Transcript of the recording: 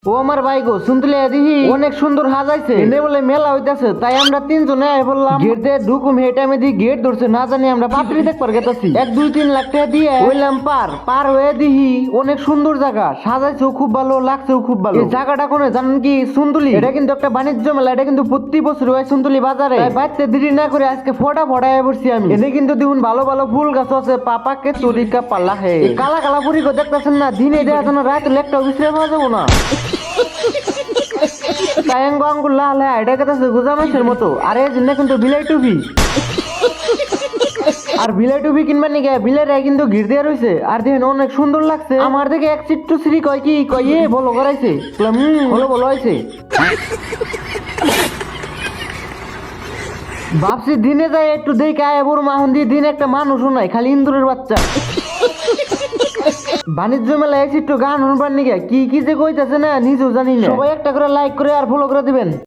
ও আমার ভাই গো শুনতলে দিহি অনেক সুন্দর সাজাইছে এনে বলে মেলা হইতাছে তাই আমরা তিনজনে আই বললাম গেট দিয়ে ঢুকুম হে টাইমে দি গেট ধরছে না জানি আমরা পাত্রী দেখবার গেতাছি 1 2 3 লাখ টাকা দিয়ে হইলাম পার হয়ে দিহি অনেক সুন্দর জায়গা সাজাইছেও খুব ভালো লাগছেও খুব ভালো এই জায়গাটা কোনে জানেন কি সুন্দুলি এটা কিন্তু একটা বাণিজ্য মেলা এটা কিন্তু প্রতি বছর হয় সুন্দুলি বাজারে তাই বাইতে দেরি না করে আজকে ফটা ফটায় পড়ছি আমি এনে কিন্তু দেখুন ভালো ভালো ফুল গাছ আছে পাপাকে তরিকা পাল্লা হে কালা কালা পুরি গো দেখতেছেন না দিনে দেখা না রাত লেকটা বিশ্রাম হওয়া যাবো না কায়াঙ্গ আঙ্গুল লাল এটা কথা গুজামাইছের মতো আরে জিন্না কিন্তু বিলাই টুপি আর বিলাই টুপি কিনবার নিকে বিলাই কিন্তু ঘির দেওয়া রয়েছে আর দেখেন অনেক সুন্দর লাগছে আমার দেখে এক চিট্টু শ্রী কয় কি কয় বলো করাইছে বলো বলো হয়েছে ভাবছি দিনে যায় একটু দেখে আয় বড় মাহন দিয়ে দিন একটা মানুষও নাই খালি ইন্দুরের বাচ্চা বাণিজ্য মেলায় একটু গান শুনবার নিকে কি কি যে কইতাছে না নিজেও জানি না সবাই একটা করে লাইক করে আর ফলো করে দিবেন।